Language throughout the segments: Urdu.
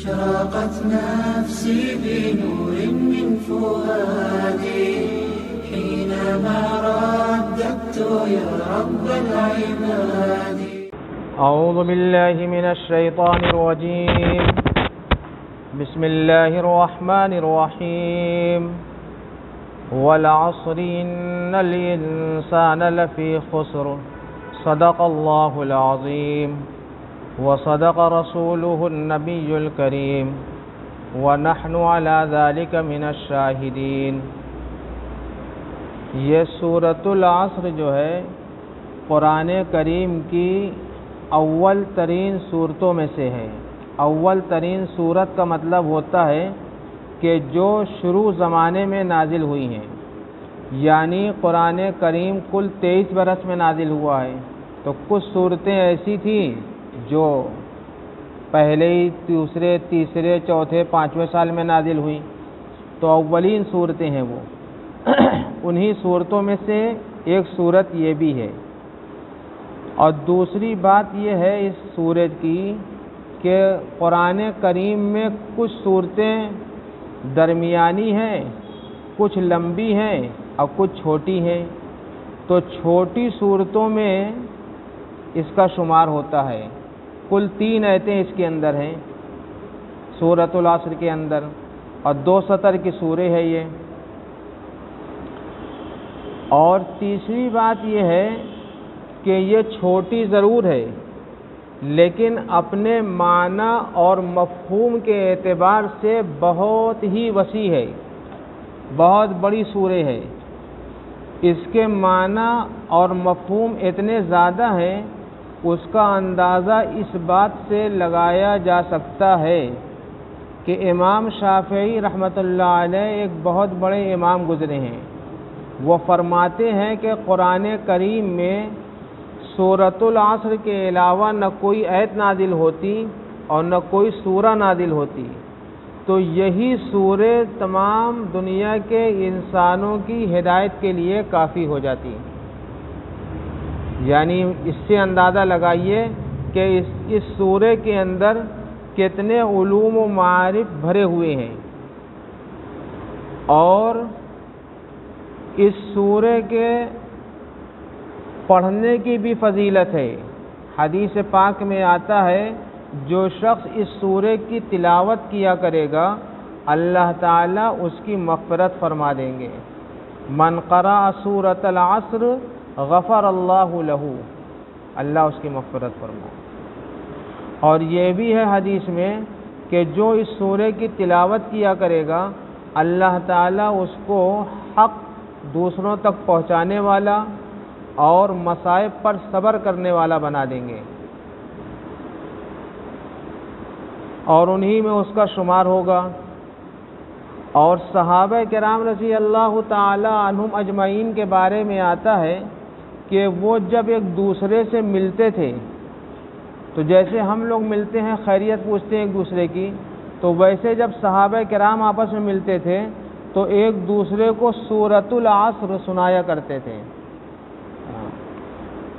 أشرقت نفسي بنور من فؤادي حينما رددت يا رب العباد. أعوذ بالله من الشيطان الرجيم. بسم الله الرحمن الرحيم. والعصر إن الإنسان لفي خسر صدق الله العظيم وصدق رسوله النبي الكريم ونحن على ذلك من الشاهدين. یہ سورۃ العصر جو ہے قرآن کریم کی اول ترین صورتوں میں سے ہے. اول ترین صورت کا مطلب ہوتا ہے کہ جو شروع زمانے میں نازل ہوئی ہیں، یعنی قرآن کریم کل 23 برس میں نازل ہوا ہے. تو کچھ صورتیں ایسی تھیں جو پہلے ہی دوسرے تیسرے چوتھے پانچویں سال میں نازل ہوئیں، تو اولین صورتیں ہیں وہ. انہی صورتوں میں سے ایک صورت یہ بھی ہے. اور دوسری بات یہ ہے اس سورت کی کہ قرآن کریم میں کچھ صورتیں درمیانی ہیں، کچھ لمبی ہیں اور کچھ چھوٹی ہیں. تو چھوٹی صورتوں میں اس کا شمار ہوتا ہے. کل 3 آیتیں اس کے اندر ہیں سورۃ العصر کے اندر، اور 2 سطر کی سورہ ہے یہ. اور تیسری بات یہ ہے کہ یہ چھوٹی ضرور ہے لیکن اپنے معنی اور مفہوم کے اعتبار سے بہت ہی وسیع ہے، بہت بڑی سورہ ہے. اس کے معنی اور مفہوم اتنے زیادہ ہیں، اس کا اندازہ اس بات سے لگایا جا سکتا ہے کہ امام شافعی رحمۃ اللہ علیہ ایک بہت بڑے امام گزرے ہیں. وہ فرماتے ہیں کہ قرآن کریم میں سورۃ العصر کے علاوہ نہ کوئی آیت نازل ہوتی اور نہ کوئی سورہ نازل ہوتی، تو یہی سورہ تمام دنیا کے انسانوں کی ہدایت کے لیے کافی ہو جاتی. یعنی اس سے اندازہ لگائیے کہ اس سورہ کے اندر کتنے علوم و معارف بھرے ہوئے ہیں. اور اس سورہ کے پڑھنے کی بھی فضیلت ہے. حدیث پاک میں آتا ہے جو شخص اس سورہ کی تلاوت کیا کرے گا اللہ تعالیٰ اس کی مغفرت فرما دیں گے. من قرأ سورۃ العصر غفر اللہ لہ، اللہ اس کی مغفرت فرمائے. اور یہ بھی ہے حدیث میں کہ جو اس سورہ کی تلاوت کیا کرے گا اللہ تعالیٰ اس کو حق دوسروں تک پہنچانے والا اور مصائب پر صبر کرنے والا بنا دیں گے، اور انہی میں اس کا شمار ہوگا. اور صحابہ کرام رضی اللہ تعالی عنہم اجمعین کے بارے میں آتا ہے کہ وہ جب ایک دوسرے سے ملتے تھے تو جیسے ہم لوگ ملتے ہیں خیریت پوچھتے ہیں ایک دوسرے کی، تو ویسے جب صحابہ کرام آپس میں ملتے تھے تو ایک دوسرے کو سورۃ العصر سنایا کرتے تھے.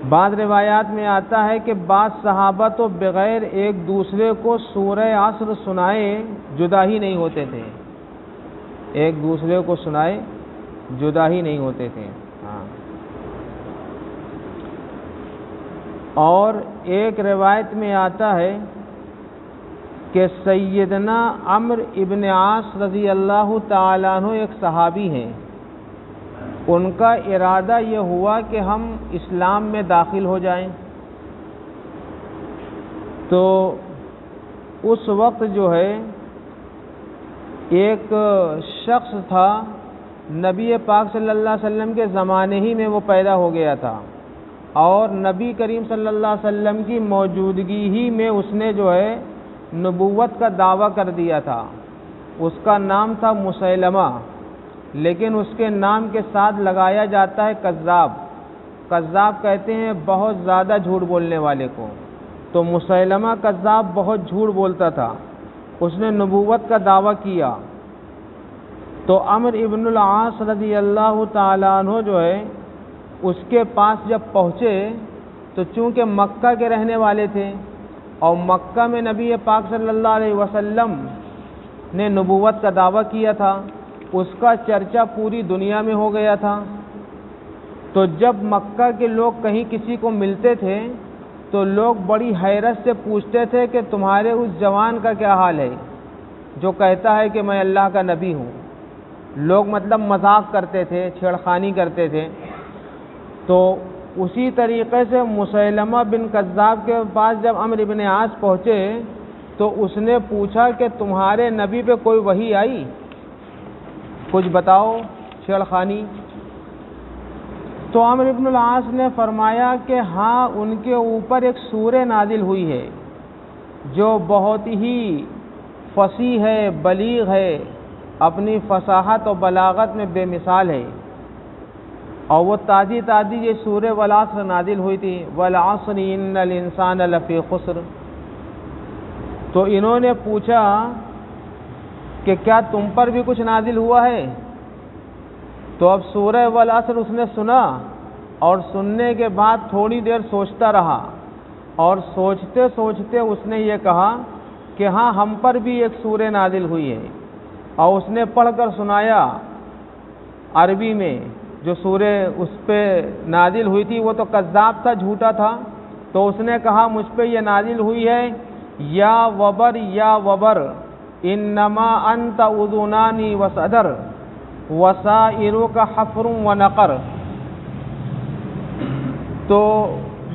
بعض روایات میں آتا ہے کہ بعض صحابہ تو بغیر ایک دوسرے کو سورہ عصر سنائے جدا ہی نہیں ہوتے تھے، ایک دوسرے کو سنائے جدا ہی نہیں ہوتے تھے. اور ایک روایت میں آتا ہے کہ سیدنا عمرو ابن عاص رضی اللہ تعالیٰ عنہ ایک صحابی ہیں. ان کا ارادہ یہ ہوا کہ ہم اسلام میں داخل ہو جائیں. تو اس وقت جو ہے ایک شخص تھا نبی پاک صلی اللہ علیہ وسلم کے زمانے ہی میں وہ پیدا ہو گیا تھا، اور نبی کریم صلی اللہ علیہ وسلم کی موجودگی ہی میں اس نے جو ہے نبوت کا دعویٰ کر دیا تھا. اس کا نام تھا مسیلمہ، لیکن اس کے نام کے ساتھ لگایا جاتا ہے کذاب. کذاب کہتے ہیں بہت زیادہ جھوٹ بولنے والے کو. تو مسیلمہ کذاب بہت جھوٹ بولتا تھا، اس نے نبوت کا دعویٰ کیا. تو عمرو ابن العاص رضی اللہ تعالیٰ عنہ جو ہے اس کے پاس جب پہنچے تو چونکہ مکہ کے رہنے والے تھے اور مکہ میں نبی پاک صلی اللہ علیہ وسلم نے نبوت کا دعویٰ کیا تھا، اس کا چرچا پوری دنیا میں ہو گیا تھا۔ تو جب مکہ کے لوگ کہیں کسی کو ملتے تھے تو لوگ بڑی حیرت سے پوچھتے تھے کہ تمہارے اس جوان کا کیا حال ہے جو کہتا ہے کہ میں اللہ کا نبی ہوں۔ لوگ مطلب مذاق کرتے تھے، چھیڑخانی کرتے تھے۔ تو اسی طریقے سے مسیلمہ بن کذاب کے پاس جب عمرو بن عاص پہنچے تو اس نے پوچھا کہ تمہارے نبی پہ کوئی وحی آئی، کچھ بتاؤ، چھیڑخانی۔ تو عمرو بن العاص نے فرمایا کہ ہاں، ان کے اوپر ایک سورہ نازل ہوئی ہے جو بہت ہی فصیح ہے، بلیغ ہے، اپنی فصاحت و بلاغت میں بے مثال ہے، اور وہ تازی یہ سورہ والعصر نازل ہوئی تھی، والعصر ان الانسان لفی خسر۔ تو انہوں نے پوچھا کہ کیا تم پر بھی کچھ نازل ہوا ہے؟ تو اب سورہ والعصر اس نے سنا، اور سننے کے بعد تھوڑی دیر سوچتا رہا، اور سوچتے سوچتے اس نے یہ کہا کہ ہاں، ہم پر بھی ایک سورہ نازل ہوئی ہے، اور اس نے پڑھ کر سنایا عربی میں جو سورہ اس پہ نازل ہوئی تھی۔ وہ تو کذاب تھا، جھوٹا تھا، تو اس نے کہا مجھ پہ یہ نازل ہوئی ہے، یا وبر یا وبر انما انت اذنانی وصدر وسائرک حفر ونقر۔ تو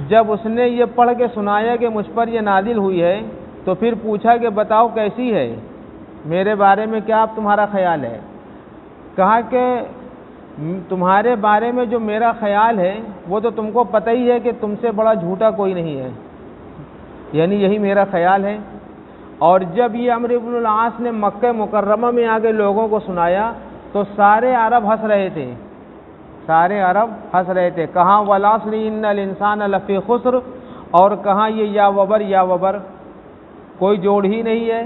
جب اس نے یہ پڑھ کے سنایا کہ مجھ پر یہ نازل ہوئی ہے تو پھر پوچھا کہ بتاؤ کیسی ہے، میرے بارے میں کیا تمہارا خیال ہے؟ کہا کہ تمہارے بارے میں جو میرا خیال ہے وہ تو تم کو پتہ ہی ہے کہ تم سے بڑا جھوٹا کوئی نہیں ہے، یعنی یہی میرا خیال ہے۔ اور جب یہ عمرو بن العاص نے مکہ مکرمہ میں آگے لوگوں کو سنایا تو سارے عرب ہنس رہے تھے، سارے عرب ہنس رہے تھے۔ کہاں والعصر ان الانسان لفی خسر، اور کہاں یہ یا وبر، کوئی جوڑ ہی نہیں ہے،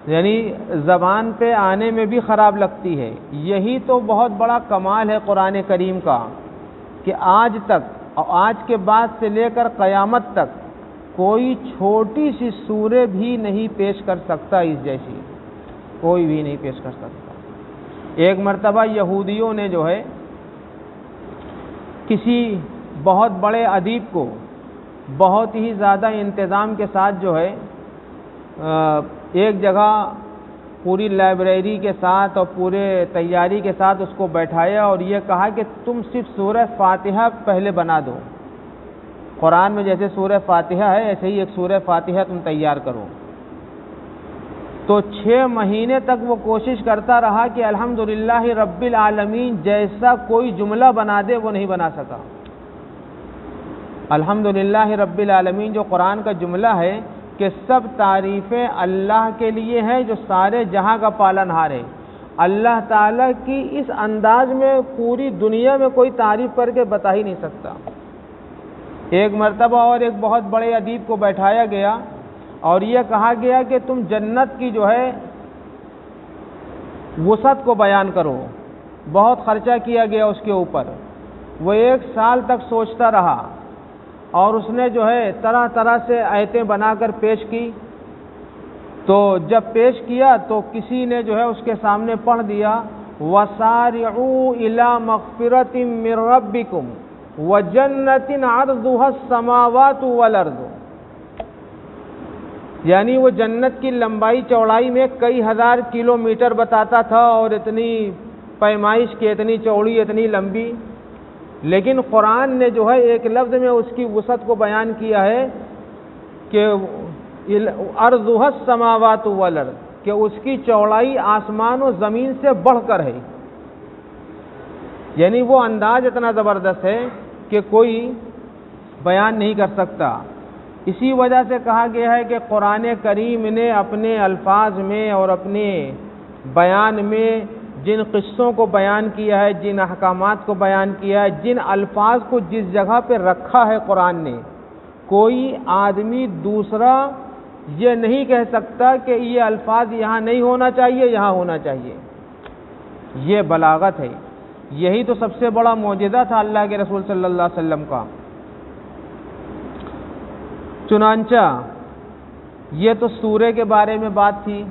یعنی زبان پہ آنے میں بھی خراب لگتی ہے۔ یہی تو بہت بڑا کمال ہے قرآن کریم کا کہ آج تک اور آج کے بعد سے لے کر قیامت تک کوئی چھوٹی سی سورہ بھی نہیں پیش کر سکتا، اس جیسی کوئی بھی نہیں پیش کر سکتا۔ ایک مرتبہ یہودیوں نے جو ہے کسی بہت بڑے ادیب کو بہت ہی زیادہ انتظام کے ساتھ جو ہے ایک جگہ پوری لائبریری کے ساتھ اور پورے تیاری کے ساتھ اس کو بیٹھایا اور یہ کہا کہ تم صرف سورہ فاتحہ پہلے بنا دو، قرآن میں جیسے سورہ فاتحہ ہے ایسے ہی ایک سورہ فاتحہ تم تیار کرو۔ تو 6 مہینے تک وہ کوشش کرتا رہا کہ الحمدللہ رب العالمین جیسا کوئی جملہ بنا دے وہ نہیں بنا سکا۔ الحمدللہ رب العالمین جو قرآن کا جملہ ہے کہ سب تعریفیں اللہ کے لیے ہیں جو سارے جہاں کا پالنہار ہے۔ اللہ تعالیٰ کی اس انداز میں پوری دنیا میں کوئی تعریف کر کے بتا ہی نہیں سکتا۔ ایک مرتبہ اور ایک بہت بڑے ادیب کو بیٹھایا گیا اور یہ کہا گیا کہ تم جنت کی جو ہے وسعت کو بیان کرو۔ بہت خرچہ کیا گیا اس کے اوپر، وہ 1 سال تک سوچتا رہا اور اس نے جو ہے طرح طرح سے آیتیں بنا کر پیش کی۔ تو جب پیش کیا تو کسی نے جو ہے اس کے سامنے پڑھ دیا وَسَارِعُوا إِلَى مَغْفِرَةٍ مِّن رَبِّكُمْ وَجَنَّةٍ عَرْضُهَا السَّمَاوَاتُ وَالْأَرْضُ، یعنی وہ جنت کی لمبائی چوڑائی میں کئی ہزار کلومیٹر بتاتا تھا اور اتنی پیمائش کی، اتنی چوڑی، اتنی لمبی، لیکن قرآن نے جو ہے ایک لفظ میں اس کی وسعت کو بیان کیا ہے کہ ارضها السماوات والارض، کہ اس کی چوڑائی آسمان و زمین سے بڑھ کر ہے، یعنی وہ انداز اتنا زبردست ہے کہ کوئی بیان نہیں کر سکتا۔ اسی وجہ سے کہا گیا ہے کہ قرآن کریم نے اپنے الفاظ میں اور اپنے بیان میں جن قصوں کو بیان کیا ہے، جن احکامات کو بیان کیا ہے، جن الفاظ کو جس جگہ پہ رکھا ہے قرآن نے، کوئی آدمی دوسرا یہ نہیں کہہ سکتا کہ یہ الفاظ یہاں نہیں ہونا چاہیے، یہاں ہونا چاہیے۔ یہ بلاغت ہے، یہی تو سب سے بڑا معجزہ تھا اللہ کے رسول صلی اللہ علیہ وسلم کا۔ چنانچہ یہ تو سورے کے بارے میں بات تھی،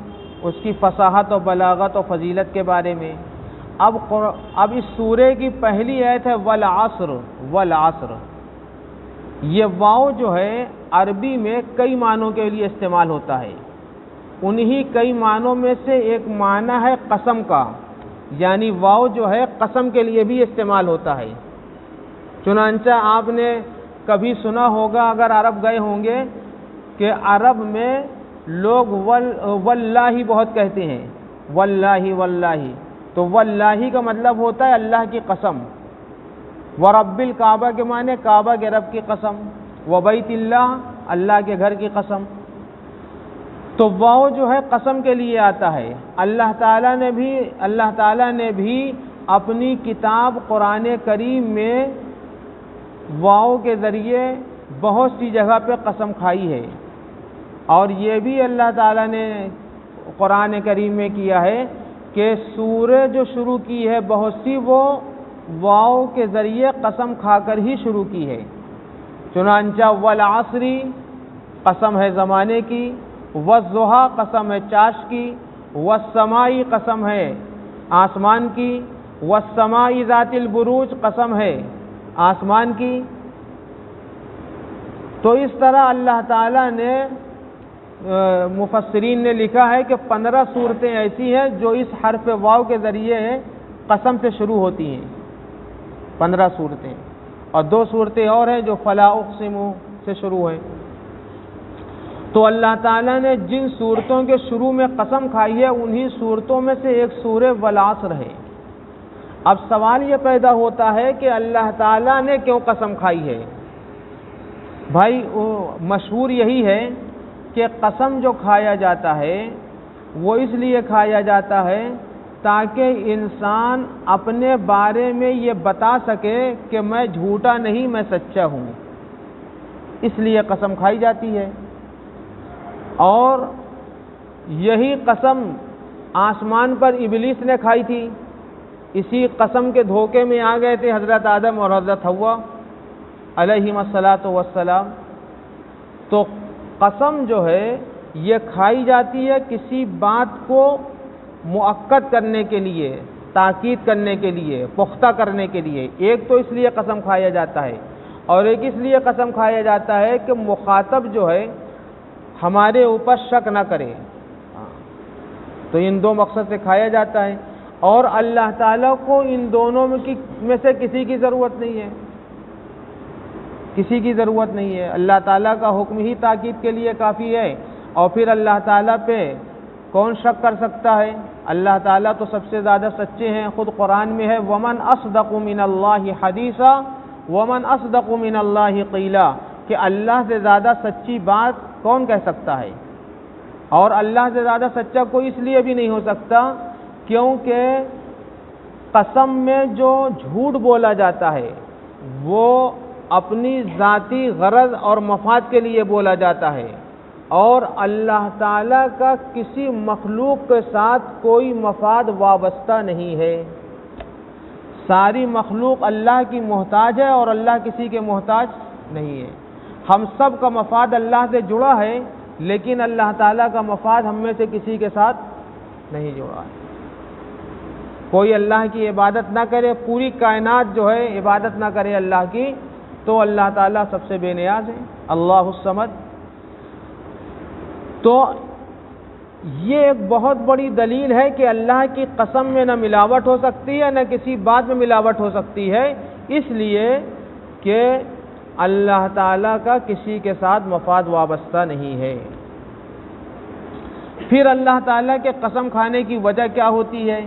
اس کی فصاحت و بلاغت و فضیلت کے بارے میں۔ اب اس سورے کی پہلی آیت ہے والعصر، والعصر۔ یہ واو جو ہے عربی میں کئی معنوں کے لیے استعمال ہوتا ہے، انہی کئی معنوں میں سے ایک معنی ہے قسم کا، یعنی واو جو ہے قسم کے لیے بھی استعمال ہوتا ہے۔ چنانچہ آپ نے کبھی سنا ہوگا اگر عرب گئے ہوں گے کہ عرب میں لوگ واللہ بہت کہتے ہیں، واللہ واللہ، تو واللہ کا مطلب ہوتا ہے اللہ کی قسم، ورب الکعبہ کے معنی کعبہ کے رب کی قسم، وبیت اللہ، اللہ کے گھر کی قسم۔ تو واو جو ہے قسم کے لیے آتا ہے۔ اللہ تعالیٰ نے بھی اپنی کتاب قرآن کریم میں واو کے ذریعے بہت سی جگہ پہ قسم کھائی ہے، اور یہ بھی اللہ تعالیٰ نے قرآن کریم میں کیا ہے کہ سورہ جو شروع کی ہے بہت سی وہ واو کے ذریعے قسم کھا کر ہی شروع کی ہے۔ چنانچہ والعصری قسم ہے زمانے کی، والضحیٰ قسم ہے چاش کی، والسماء قسم ہے آسمان کی، والسماء ذات البروج قسم ہے آسمان کی۔ تو اس طرح اللہ تعالیٰ نے مفسرین نے لکھا ہے کہ 15 صورتیں ایسی ہیں جو اس حرف واو کے ذریعے قسم سے شروع ہوتی ہیں، 15 صورتیں، اور 2 صورتیں اور ہیں جو فلا اقسم سے شروع ہیں۔ تو اللہ تعالیٰ نے جن صورتوں کے شروع میں قسم کھائی ہے انہی صورتوں میں سے ایک سورہ والعصر ہے۔ اب سوال یہ پیدا ہوتا ہے کہ اللہ تعالیٰ نے کیوں قسم کھائی ہے؟ بھائی مشہور یہی ہے کہ قسم جو کھایا جاتا ہے وہ اس لیے کھایا جاتا ہے تاکہ انسان اپنے بارے میں یہ بتا سکے کہ میں جھوٹا نہیں، میں سچا ہوں، اس لیے قسم کھائی جاتی ہے۔ اور یہی قسم آسمان پر ابلیس نے کھائی تھی، اسی قسم کے دھوکے میں آ گئے تھے حضرت آدم اور حضرت حوا علیہم الصلاۃ والسلام۔ تو قسم جو ہے یہ کھائی جاتی ہے کسی بات کو مؤکد کرنے کے لیے، تاکید کرنے کے لیے، پختہ کرنے کے لیے۔ ایک تو اس لیے قسم کھایا جاتا ہے، اور ایک اس لیے قسم کھایا جاتا ہے کہ مخاطب جو ہے ہمارے اوپر شک نہ کرے، تو ان 2 مقصد سے کھایا جاتا ہے۔ اور اللہ تعالیٰ کو ان دونوں میں سے کسی کی ضرورت نہیں ہے، کسی کی ضرورت نہیں ہے۔ اللہ تعالیٰ کا حکم ہی تاکید کے لیے کافی ہے، اور پھر اللہ تعالیٰ پہ کون شک کر سکتا ہے؟ اللہ تعالیٰ تو سب سے زیادہ سچے ہیں، خود قرآن میں ہے وَمَنْ أَصْدَقُ مِنَ اللَّهِ حَدِيثًا وَمَنْ أَصْدَقُ مِنَ اللَّهِ قِيلًا، کہ اللہ سے زیادہ سچی بات کون کہہ سکتا ہے؟ اور اللہ سے زیادہ سچا کوئی اس لیے بھی نہیں ہو سکتا کیونکہ قسم میں جو جھوٹ بولا جاتا ہے وہ اپنی ذاتی غرض اور مفاد کے لیے بولا جاتا ہے، اور اللہ تعالیٰ کا کسی مخلوق کے ساتھ کوئی مفاد وابستہ نہیں ہے۔ ساری مخلوق اللہ کی محتاج ہے اور اللہ کسی کے محتاج نہیں ہے۔ ہم سب کا مفاد اللہ سے جڑا ہے، لیکن اللہ تعالیٰ کا مفاد ہم میں سے کسی کے ساتھ نہیں جڑا ہے۔ کوئی اللہ کی عبادت نہ کرے، پوری کائنات جو ہے عبادت نہ کرے اللہ کی، تو اللہ تعالیٰ سب سے بے نیاز ہے، اللہ الصمد۔ تو یہ ایک بہت بڑی دلیل ہے کہ اللہ کی قسم میں نہ ملاوٹ ہو سکتی ہے، نہ کسی بات میں ملاوٹ ہو سکتی ہے، اس لیے کہ اللہ تعالیٰ کا کسی کے ساتھ مفاد وابستہ نہیں ہے۔ پھر اللہ تعالیٰ کے قسم کھانے کی وجہ کیا ہوتی ہے؟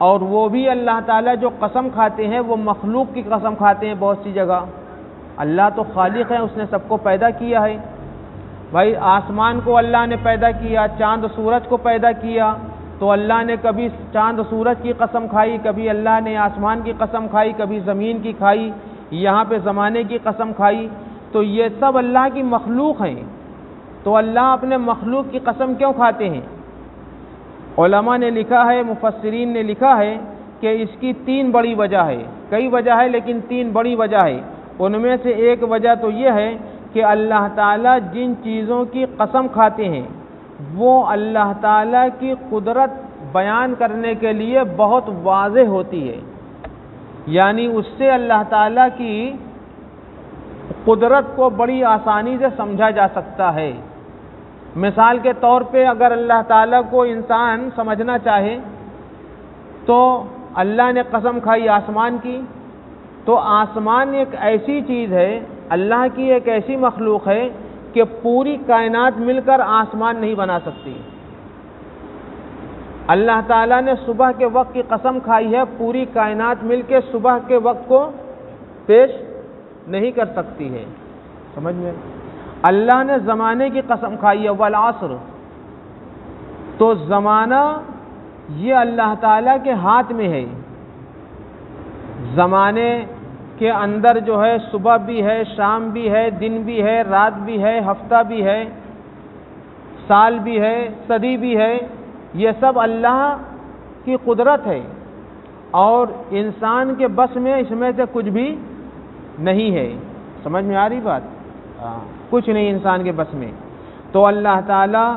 اور وہ بھی اللہ تعالیٰ جو قسم کھاتے ہیں وہ مخلوق کی قسم کھاتے ہیں بہت سی جگہ۔ اللہ تو خالق ہے، اس نے سب کو پیدا کیا ہے۔ بھائی آسمان کو اللہ نے پیدا کیا، چاند سورج کو پیدا کیا، تو اللہ نے کبھی چاند سورج کی قسم کھائی، کبھی اللہ نے آسمان کی قسم کھائی، کبھی زمین کی کھائی، یہاں پہ زمانے کی قسم کھائی۔ تو یہ سب اللہ کی مخلوق ہیں، تو اللہ اپنے مخلوق کی قسم کیوں کھاتے ہیں؟ علماء نے لکھا ہے، مفسرین نے لکھا ہے کہ اس کی 3 بڑی وجہ ہے، کئی وجہ ہے لیکن 3 بڑی وجہ ہے۔ ان میں سے ایک وجہ تو یہ ہے کہ اللہ تعالیٰ جن چیزوں کی قسم کھاتے ہیں وہ اللہ تعالیٰ کی قدرت بیان کرنے کے لیے بہت واضح ہوتی ہے، یعنی اس سے اللہ تعالیٰ کی قدرت کو بڑی آسانی سے سمجھا جا سکتا ہے۔ مثال کے طور پہ اگر اللہ تعالیٰ کو انسان سمجھنا چاہے تو اللہ نے قسم کھائی آسمان کی، تو آسمان ایک ایسی چیز ہے، اللہ کی ایک ایسی مخلوق ہے کہ پوری کائنات مل کر آسمان نہیں بنا سکتی۔ اللہ تعالیٰ نے صبح کے وقت کی قسم کھائی ہے، پوری کائنات مل کے صبح کے وقت کو پیش نہیں کر سکتی ہے، سمجھ میں؟ اللہ نے زمانے کی قسم کھائی ہے، والعصر، تو زمانہ یہ اللہ تعالیٰ کے ہاتھ میں ہے۔ زمانے کے اندر جو ہے صبح بھی ہے، شام بھی ہے، دن بھی ہے، رات بھی ہے، ہفتہ بھی ہے، سال بھی ہے، صدی بھی ہے، یہ سب اللہ کی قدرت ہے، اور انسان کے بس میں اس میں سے کچھ بھی نہیں ہے۔ سمجھ میں آ رہی بات؟ کچھ نہیں انسان کے بس میں۔ تو اللہ تعالیٰ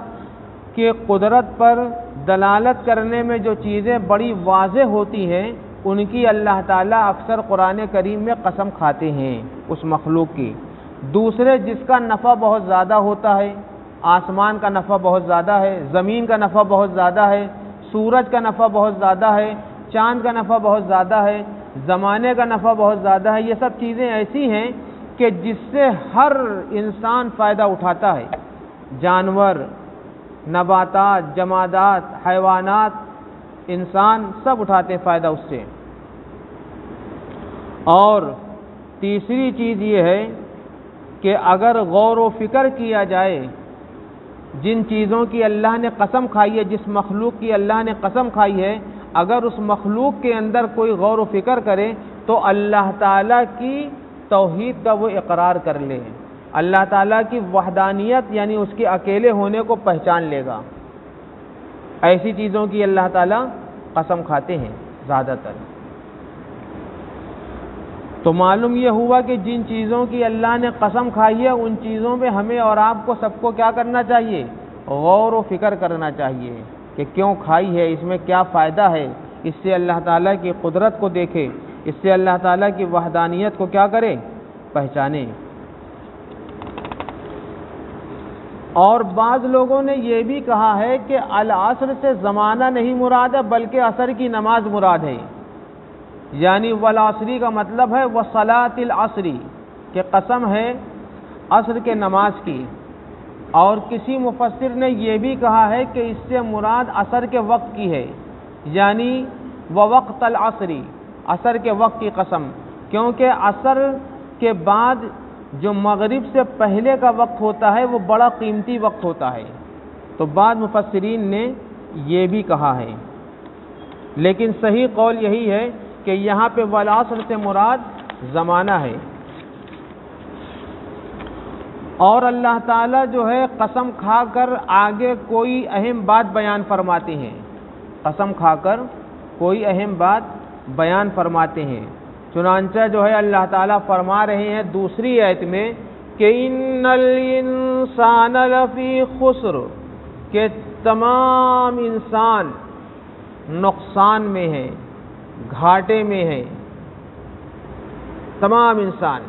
کے قدرت پر دلالت کرنے میں جو چیزیں بڑی واضح ہوتی ہیں ان کی اللہ تعالیٰ اکثر قرآن کریم میں قسم کھاتے ہیں اس مخلوق کی۔ دوسرے جس کا نفع بہت زیادہ ہوتا ہے، آسمان کا نفع بہت زیادہ ہے، زمین کا نفع بہت زیادہ ہے، سورج کا نفع بہت زیادہ ہے، چاند کا نفع بہت زیادہ ہے، زمانے کا نفع بہت زیادہ ہے، یہ سب چیزیں ایسی ہیں کہ جس سے ہر انسان فائدہ اٹھاتا ہے، جانور، نباتات، جمادات، حیوانات، انسان سب اٹھاتے فائدہ اس سے۔ اور تیسری چیز یہ ہے کہ اگر غور و فکر کیا جائے جن چیزوں کی اللہ نے قسم کھائی ہے، جس مخلوق کی اللہ نے قسم کھائی ہے، اگر اس مخلوق کے اندر کوئی غور و فکر کرے تو اللہ تعالیٰ کی توحید کا وہ اقرار کر لے، اللہ تعالیٰ کی وحدانیت یعنی اس کے اکیلے ہونے کو پہچان لے گا۔ ایسی چیزوں کی اللہ تعالیٰ قسم کھاتے ہیں زیادہ تر۔ تو معلوم یہ ہوا کہ جن چیزوں کی اللہ نے قسم کھائی ہے ان چیزوں میں ہمیں اور آپ کو سب کو کیا کرنا چاہیے؟ غور و فکر کرنا چاہیے کہ کیوں کھائی ہے، اس میں کیا فائدہ ہے، اس سے اللہ تعالیٰ کی قدرت کو دیکھے، اس سے اللہ تعالیٰ کی وحدانیت کو کیا کرے؟ پہچانے۔ اور بعض لوگوں نے یہ بھی کہا ہے کہ العصر سے زمانہ نہیں مراد ہے بلکہ عصر کی نماز مراد ہے، یعنی والعصری کا مطلب ہے وصلاۃ العصری، کہ قسم ہے عصر کے نماز کی۔ اور کسی مفسر نے یہ بھی کہا ہے کہ اس سے مراد عصر کے وقت کی ہے، یعنی ووقت العصری، عصر کے وقت کی قسم، کیونکہ عصر کے بعد جو مغرب سے پہلے کا وقت ہوتا ہے وہ بڑا قیمتی وقت ہوتا ہے۔ تو بعض مفسرین نے یہ بھی کہا ہے، لیکن صحیح قول یہی ہے کہ یہاں پہ والعصر سے مراد زمانہ ہے۔ اور اللہ تعالیٰ جو ہے قسم کھا کر آگے کوئی اہم بات بیان فرماتے ہیں، قسم کھا کر کوئی اہم بات بیان فرماتے ہیں۔ چنانچہ جو ہے اللہ تعالیٰ فرما رہے ہیں دوسری آیت میں کہ ان الانسان لفی خسر، کہ تمام انسان نقصان میں ہے، گھاٹے میں ہے، تمام انسان۔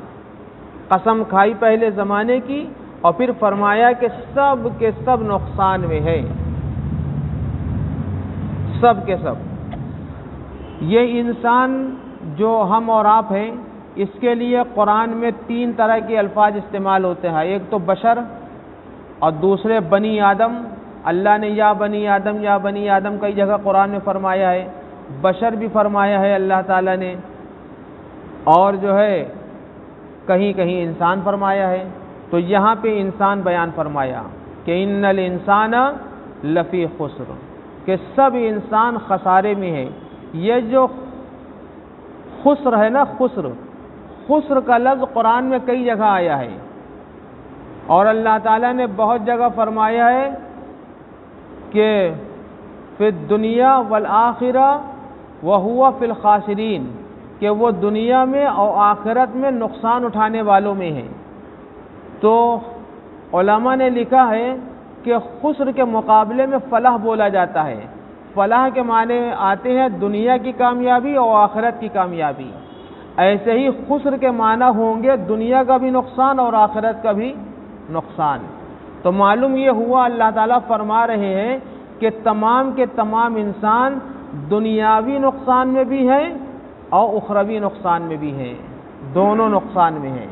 قسم کھائی پہلے زمانے کی اور پھر فرمایا کہ سب کے سب نقصان میں ہے، سب کے سب۔ یہ انسان جو ہم اور آپ ہیں، اس کے لیے قرآن میں 3 طرح کے الفاظ استعمال ہوتے ہیں، ایک تو بشر اور دوسرے بنی آدم۔ اللہ نے یا بنی آدم کئی جگہ قرآن میں فرمایا ہے، بشر بھی فرمایا ہے اللہ تعالیٰ نے، اور جو ہے کہیں کہیں انسان فرمایا ہے۔ تو یہاں پہ انسان بیان فرمایا کہ ان الانسان لفی خسر، کہ سب انسان خسارے میں ہے۔ یہ جو خسر ہے نا، خسر کا لفظ قرآن میں کئی جگہ آیا ہے، اور اللہ تعالیٰ نے بہت جگہ فرمایا ہے کہ فی الدنیا والآخرہ وہو فی الخاسرین، کہ وہ دنیا میں اور آخرت میں نقصان اٹھانے والوں میں ہے۔ تو علماء نے لکھا ہے کہ خسر کے مقابلے میں فلاح بولا جاتا ہے. فلاح کے معنی آتے ہیں دنیا کی کامیابی اور آخرت کی کامیابی. ایسے ہی خسر کے معنی ہوں گے دنیا کا بھی نقصان اور آخرت کا بھی نقصان. تو معلوم یہ ہوا اللہ تعالیٰ فرما رہے ہیں کہ تمام کے تمام انسان دنیاوی نقصان میں بھی ہیں اور اخروی نقصان میں بھی ہیں، دونوں نقصان میں ہیں.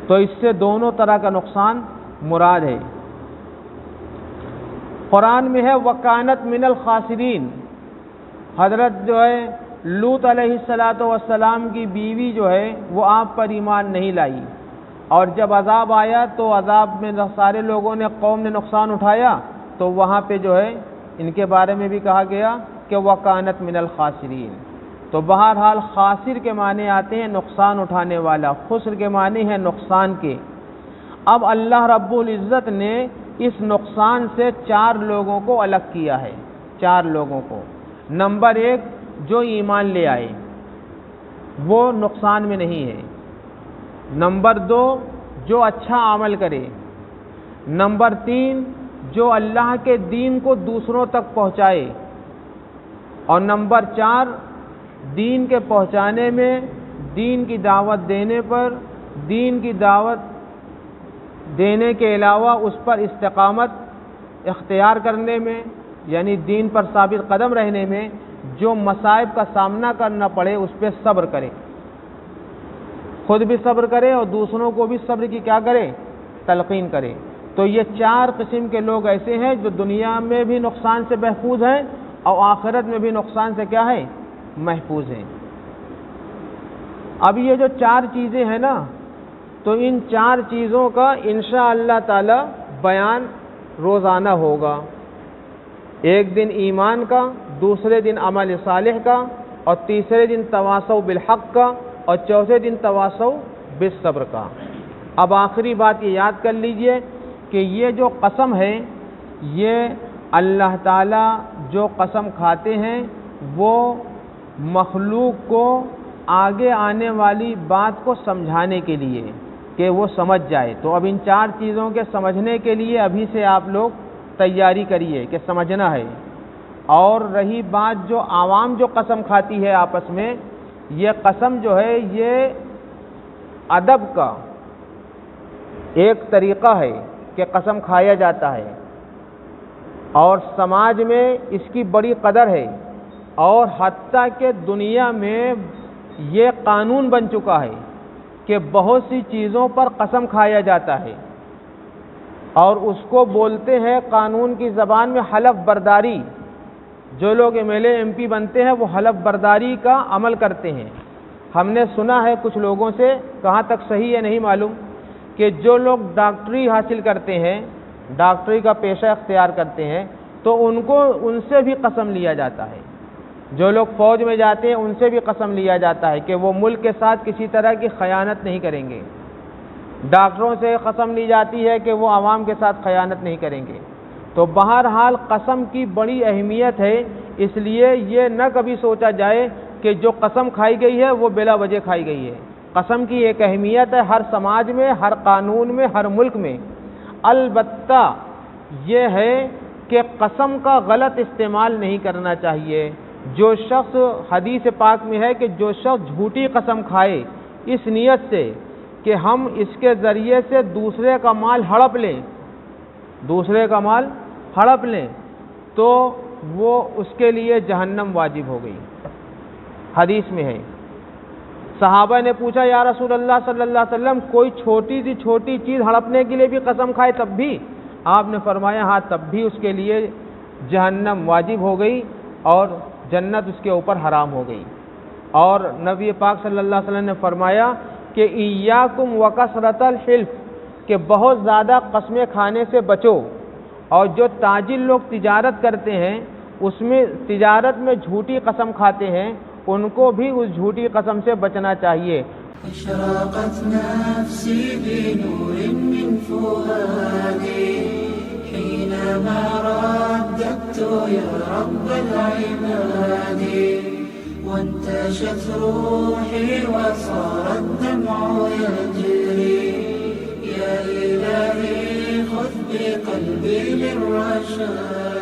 تو اس سے دونوں طرح کا نقصان مراد ہے. قرآن میں ہے وَكَانَتْ مِنَ الْخَاسِرِينَ. حضرت جو ہے لوط علیہ السلام کی بیوی جو ہے وہ آپ پر ایمان نہیں لائی، اور جب عذاب آیا تو عذاب میں سارے لوگوں نے، قوم نے نقصان اٹھایا، تو وہاں پہ جو ہے ان کے بارے میں بھی کہا گیا کہ وَكَانَتْ مِنَ الْخَاسِرِينَ. تو بہرحال خاسر کے معنی آتے ہیں نقصان اٹھانے والا، خسر کے معنی ہے نقصان کے. اب اللہ رب العزت نے اس نقصان سے 4 لوگوں کو الگ کیا ہے. 4 لوگوں کو. نمبر 1 جو ایمان لے آئے وہ نقصان میں نہیں ہے. نمبر 2 جو اچھا عمل کرے. نمبر 3 جو اللہ کے دین کو دوسروں تک پہنچائے. اور نمبر 4 دین کے پہنچانے میں، دین کی دعوت دینے پر، دین کی دعوت دینے کے علاوہ اس پر استقامت اختیار کرنے میں، یعنی دین پر ثابت قدم رہنے میں جو مصائب کا سامنا کرنا پڑے اس پہ صبر کرے، خود بھی صبر کرے اور دوسروں کو بھی صبر کی کیا کرے، تلقین کرے. تو یہ 4 قسم کے لوگ ایسے ہیں جو دنیا میں بھی نقصان سے محفوظ ہیں اور آخرت میں بھی نقصان سے کیا ہے، محفوظ ہیں. اب یہ جو 4 چیزیں ہیں نا، تو ان 4 چیزوں کا انشاءاللہ تعالی بیان روزانہ ہوگا. ایک دن ایمان کا، دوسرے دن عمل صالح کا، اور تیسرے دن تواصوا بالحق کا، اور چوتھے دن تواصوا بالصبر کا. اب آخری بات یہ یاد کر لیجئے کہ یہ جو قسم ہے، یہ اللہ تعالیٰ جو قسم کھاتے ہیں وہ مخلوق کو آگے آنے والی بات کو سمجھانے کے لیے کہ وہ سمجھ جائے. تو اب ان 4 چیزوں کے سمجھنے کے لیے ابھی سے آپ لوگ تیاری کریے کہ سمجھنا ہے. اور رہی بات جو عوام جو قسم کھاتی ہے آپس میں، یہ قسم جو ہے یہ ادب کا ایک طریقہ ہے کہ قسم کھایا جاتا ہے، اور سماج میں اس کی بڑی قدر ہے، اور حتیٰ کہ دنیا میں یہ قانون بن چکا ہے کہ بہت سی چیزوں پر قسم کھایا جاتا ہے، اور اس کو بولتے ہیں قانون کی زبان میں حلف برداری. جو لوگ MLA MP بنتے ہیں وہ حلف برداری کا عمل کرتے ہیں. ہم نے سنا ہے کچھ لوگوں سے، کہاں تک صحیح ہے نہیں معلوم، کہ جو لوگ ڈاکٹری حاصل کرتے ہیں، ڈاکٹری کا پیشہ اختیار کرتے ہیں، تو ان سے بھی قسم لیا جاتا ہے. جو لوگ فوج میں جاتے ہیں ان سے بھی قسم لیا جاتا ہے کہ وہ ملک کے ساتھ کسی طرح کی خیانت نہیں کریں گے. ڈاکٹروں سے قسم لی جاتی ہے کہ وہ عوام کے ساتھ خیانت نہیں کریں گے. تو بہرحال قسم کی بڑی اہمیت ہے، اس لیے یہ نہ کبھی سوچا جائے کہ جو قسم کھائی گئی ہے وہ بلا وجہ کھائی گئی ہے. قسم کی ایک اہمیت ہے ہر سماج میں، ہر قانون میں، ہر ملک میں. البتہ یہ ہے کہ قسم کا غلط استعمال نہیں کرنا چاہیے. جو شخص، حدیث پاک میں ہے کہ جو شخص جھوٹی قسم کھائے اس نیت سے کہ ہم اس کے ذریعے سے دوسرے کا مال ہڑپ لیں، تو وہ اس کے لیے جہنم واجب ہو گئی. حدیث میں ہے. صحابہ نے پوچھا یا رسول اللہ صلی اللہ علیہ وسلم کوئی چھوٹی سی چھوٹی چیز ہڑپنے کے لیے بھی قسم کھائے تب بھی؟ آپ نے فرمایا ہاں تب بھی اس کے لیے جہنم واجب ہو گئی اور جنت اس کے اوپر حرام ہو گئی. اور نبی پاک صلی اللہ علیہ وسلم نے فرمایا کہ ایاکم وکثرۃ الحلف، کہ بہت زیادہ قسمیں کھانے سے بچو. اور جو تاجر لوگ تجارت کرتے ہیں اس میں تجارت میں جھوٹی قسم کھاتے ہیں، ان کو بھی اس جھوٹی قسم سے بچنا چاہیے. اشرقت نفسی بنور من فؤادی حينما رددت يا رب العباد وانتشت روحي وصار الدمع يجري يا إلهي خذ بقلبي للرشاد.